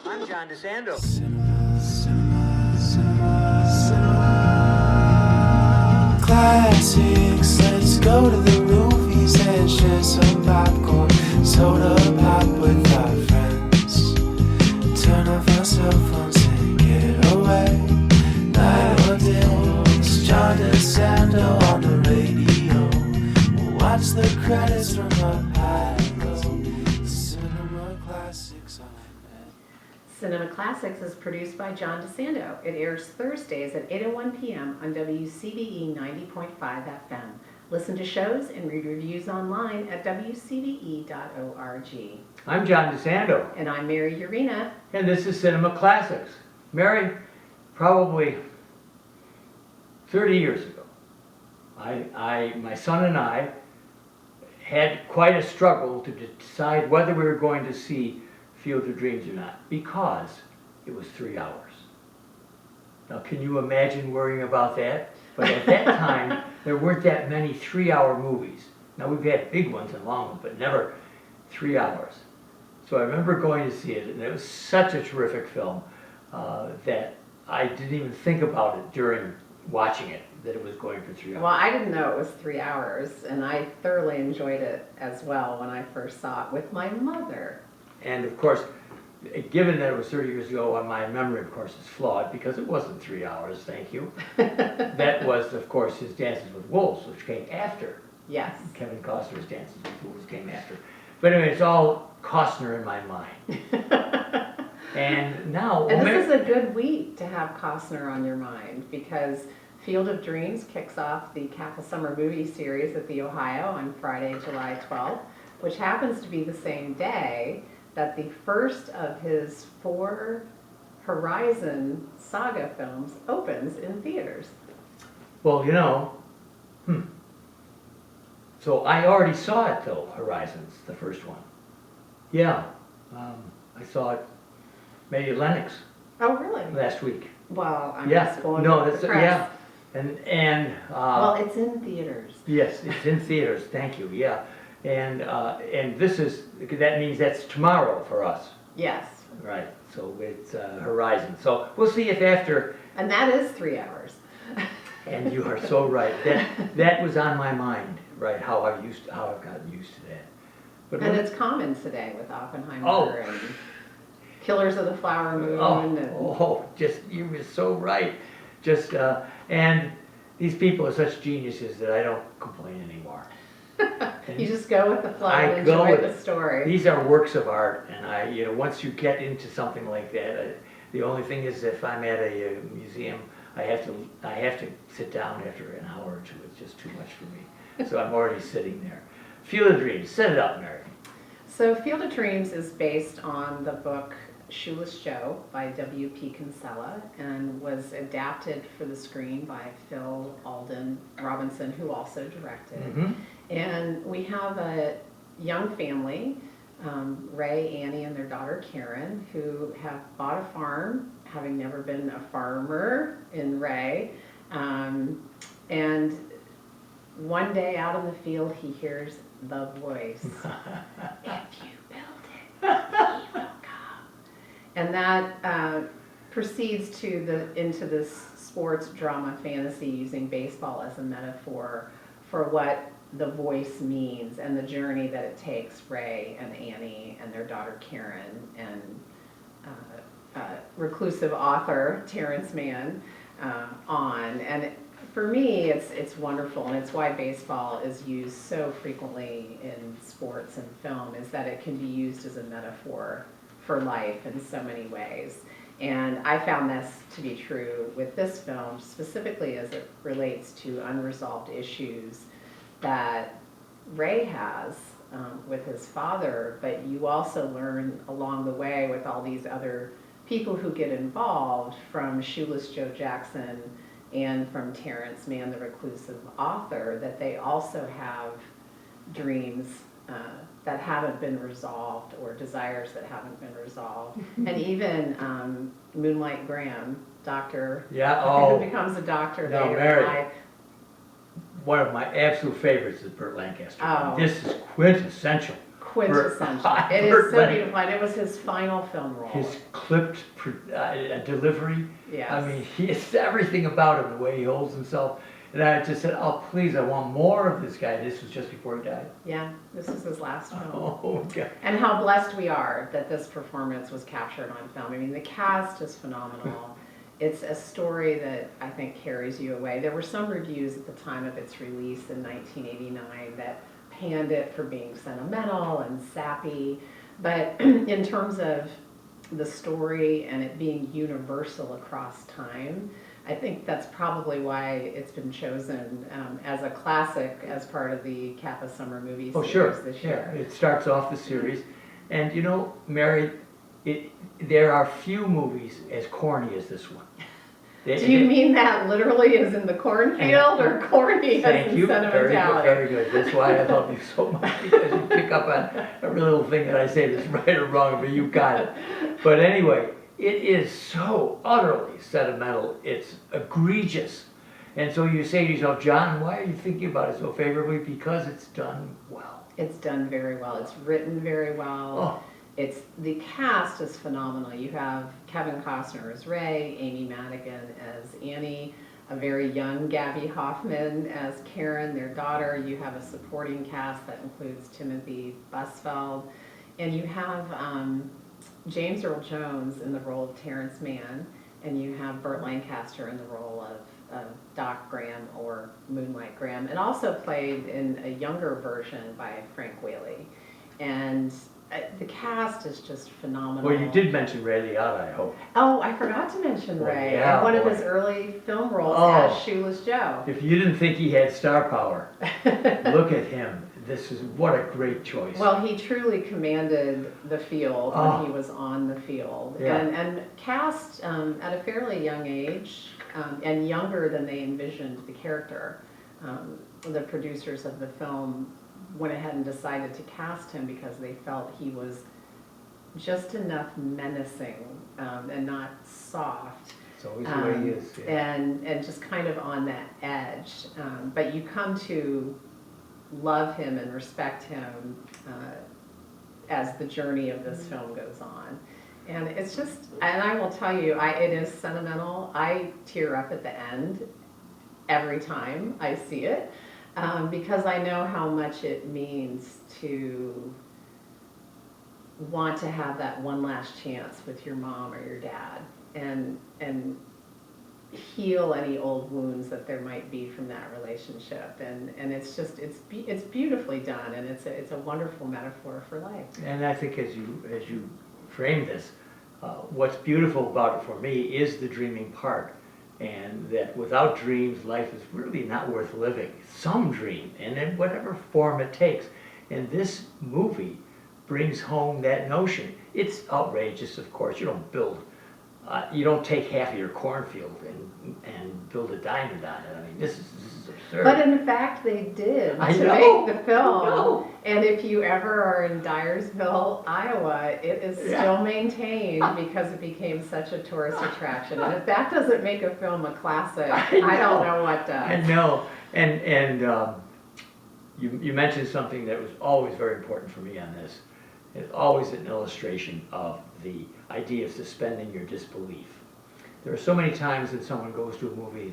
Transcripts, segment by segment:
I'm John DeSando. Classics, let's go to the movies and share some popcorn, soda pop with our friends. Turn off our cell phones and get away. Night or day, it's John DeSando on the radio. We'll watch the credits from up high and low. Cinema Classics on Cinema Classics is produced by John DeSando. It airs Thursdays at 8:01 p.m. on WCBE 90.5 FM. Listen to shows and read reviews online at WCBE.org. I'm John DeSando. And I'm Mary Yerina. And this is Cinema Classics. Mary, probably 30 years ago, my son and I had quite a struggle to decide whether we were going to see Field of Dreams or not, because it was 3 hours. Now, can you imagine worrying about that? But at that time, there weren't that many 3-hour movies. Now, we've had big ones and long ones, but never 3 hours. So I remember going to see it, and it was such a terrific film that I didn't even think about it during watching it, that it was going for 3 hours. Well, I didn't know it was 3 hours, and I thoroughly enjoyed it as well when I first saw it with my mother. And of course, given that it was 30 years ago, my memory, of course, is flawed because it wasn't 3 hours, thank you. That was, of course, his Dances with Wolves, which came after. Yes. Kevin Costner's Dances with Wolves came after. But anyway, it's all Costner in my mind. And now... And this is a good week to have Costner on your mind, because Field of Dreams kicks off the Kappa Summer Movie Series at the Ohio on Friday, July 12th, which happens to be the same day that the first of his 4 Horizon saga films opens in theaters. Well, you know, so I already saw it though, Horizons, the first one. Yeah, I saw it, maybe Lennox Oh, really? last week. Well, I'm Yeah, just going no, with that's, the press. yeah, and Well, it's in theaters. yes, it's in theaters, thank you, yeah. And this is, that means that's tomorrow for us, Yes. right? So it's Horizon. So we'll see if after, And that is 3 hours. and you are so right, that was on my mind, right? How I've gotten used to that. But And when- it's common today with Oppenheimer Oh. and Killers of the Flower Moon. You were so right. Just and these people are such geniuses that I don't complain anymore. You just go with the flow I and go enjoy with the it. story. These are works of art, and once you get into something like that, the only thing is if I'm at a museum, I have to sit down after an hour or two. It's just too much for me. So I'm already sitting there. Field of Dreams. Set it up, Mary. So Field of Dreams is based on the book Shoeless Joe by W.P. Kinsella and was adapted for the screen by Phil Alden Robinson, who also directed. Mm-hmm. And we have a young family, Ray, Annie, and their daughter Karen, who have bought a farm, having never been a farmer in Ray. And one day out in the field, he hears the voice, "If you build it, he will come." And that proceeds into this sports drama fantasy using baseball as a metaphor for what the voice means and the journey that it takes Ray and Annie and their daughter Karen and reclusive author Terrence Mann on. And for me, it's wonderful, and it's why baseball is used so frequently in sports and film, is that it can be used as a metaphor for life in so many ways. And I found this to be true with this film, specifically as it relates to unresolved issues that Ray has with his father, but you also learn along the way with all these other people who get involved, from Shoeless Joe Jackson and from Terrence Mann, the reclusive author, that they also have dreams that haven't been resolved, or desires that haven't been resolved. And even Moonlight Graham, doctor, who becomes a doctor later in life. One of my absolute favorites is Burt Lancaster. Oh. This is quintessential. quintessential. Burt- It is Burt so Lenny. beautiful, and it was his final film role. His clipped delivery. Yes. I mean, it's everything about him, the way he holds himself. And I just said, oh, please, I want more of this guy. This was just before he died. Yeah, this is his last film. Oh, God. And how blessed we are that this performance was captured on film. I mean, the cast is phenomenal. It's a story that I think carries you away. There were some reviews at the time of its release in 1989 that panned it for being sentimental and sappy. But in terms of the story and it being universal across time, I think that's probably why it's been chosen as a classic as part of the Kappa Summer Movie Oh, Series sure. this Yeah, year. it starts off the series. And you know, Mary, there are few movies as corny as this one. Do you mean that literally as in the cornfield or corny as Thank in you. Very good, sentimentality? very good. That's why I love you so much, because you pick up on every little thing that I say that's right or wrong, but you got it. But anyway, it is so utterly sentimental. It's egregious. And so you say to yourself, John, why are you thinking about it so favorably? Because it's done well. It's done very well. It's written very well. Oh, The cast is phenomenal. You have Kevin Costner as Ray, Amy Madigan as Annie, a very young Gabby Hoffman as Karen, their daughter. You have a supporting cast that includes Timothy Busfeld, and you have James Earl Jones in the role of Terrence Mann, and you have Burt Lancaster in the role of Doc Graham or Moonlight Graham, and also played in a younger version by Frank Whaley. And the cast is just phenomenal. well, you did mention Ray Liotta, I hope. Oh, I forgot to mention Well, Ray. yeah, in one of boy. his early film roles Oh. as Shoeless Joe. If you didn't think he had star power, look at him. What a great choice. Well, he truly commanded the field Oh. when he was on the field. Yeah. And cast at a fairly young age, and younger than they envisioned the character. The producers of the film went ahead and decided to cast him because they felt he was just enough menacing and not soft. It's always the way he is. Yeah. And just kind of on that edge. But you come to love him and respect him as the journey of this film goes on. And it's just, and I will tell you, it is sentimental. I tear up at the end every time I see it because I know how much it means to want to have that one last chance with your mom or your dad and heal any old wounds that there might be from that relationship. And it's just, it's beautifully done, and it's a wonderful metaphor for life. And I think as you frame this, what's beautiful about it for me is the dreaming part, and that without dreams, life is really not worth living. Some dream, and in whatever form it takes. And this movie brings home that notion. It's outrageous, of course. You don't take half of your cornfield and build a diamond on it. I mean, this is absurd. But in fact, they did I to know, make the film. I know. And if you ever are in Dyersville, Iowa, it is still maintained because it became such a tourist attraction. And if that doesn't make a film a classic, I don't know what does. I know. And you mentioned something that was always very important for me on this. It's always an illustration of the idea of suspending your disbelief. There are so many times that someone goes to a movie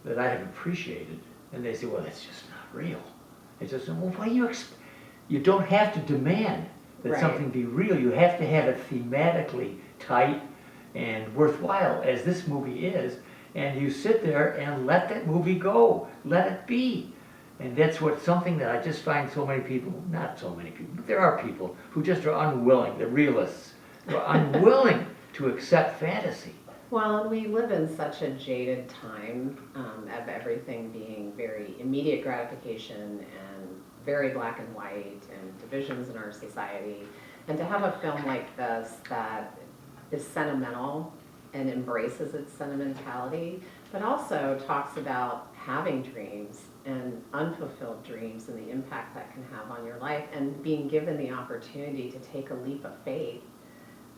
that I have appreciated, and they say, well, that's just not real. It's just, well, what do you expect? You don't have to demand that Right. something be real. You have to have it thematically tight and worthwhile, as this movie is, and you sit there and let that movie go. Let it be. And that's something that I just find so many people, not so many people, but there are people who just are unwilling, the realists, who are unwilling to accept fantasy. Well, and we live in such a jaded time of everything being very immediate gratification and very black and white and divisions in our society. And to have a film like this that is sentimental and embraces its sentimentality, but also talks about having dreams and unfulfilled dreams and the impact that can have on your life, and being given the opportunity to take a leap of faith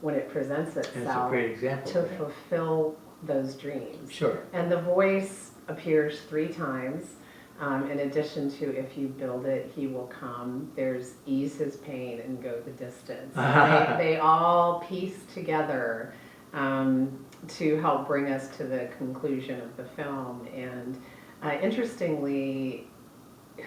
when it presents And it's a itself great example to of that. fulfill those dreams. Sure. And the voice appears 3 times. In addition to if you build it, he will come. There's ease his pain and go the distance. They all piece together to help bring us to the conclusion of the film. And interestingly,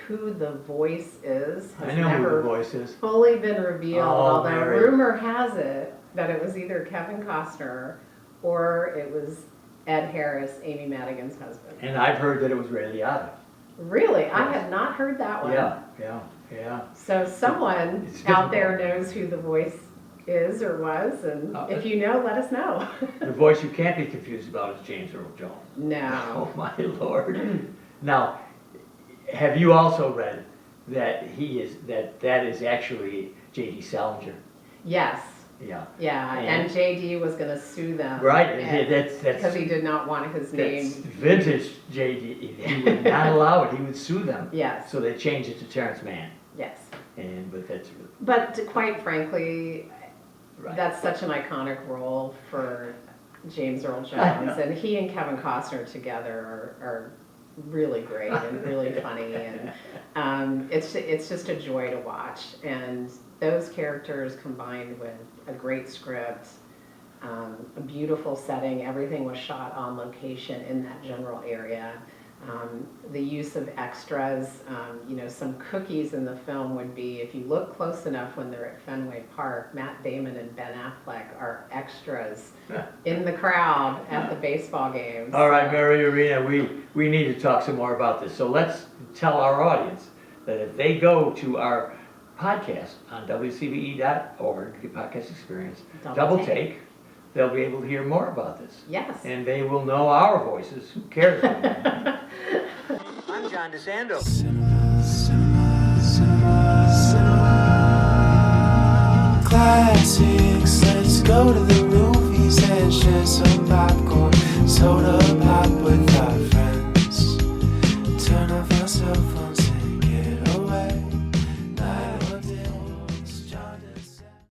who the voice is has I know who the never voice is. fully been revealed, Oh, although Mary. rumor has it that it was either Kevin Costner or it was Ed Harris, Amy Madigan's husband. And I've heard that it was Ray Liotta. Really? I Yes. had not heard that one. Yeah. So someone It's out difficult. there knows who the voice is or was, and if you know, let us know. The voice you can't be confused about is James Earl Jones. No. Oh my Lord. Now, have you also read that that is actually J.D. Salinger? Yes. Yeah. Yeah, and JD was going to sue them. Right, because that's he did not want his name. vintage J.D. He would not allow it. He would sue them. Yes. So they changed it to Terrence Mann. Yes. But that's But quite frankly, right. that's such an iconic role for James Earl I know. Jones, and he and Kevin Costner together are really great and really funny, and it's just a joy to watch. And those characters combined with a great script, a beautiful setting, everything was shot on location in that general area. The use of extras, some cookies in the film would be, if you look close enough when they're at Fenway Park, Matt Damon and Ben Affleck are extras in the crowd at the baseball games. All right, Mary Yerina, we need to talk some more about this. So let's tell our audience that if they go to our podcast on WCBE.org, the podcast experience, Double Take, they'll be able to hear more about this. Yes. And they will know our voices. Who cares? I'm John DeSando. Classics, let's go to the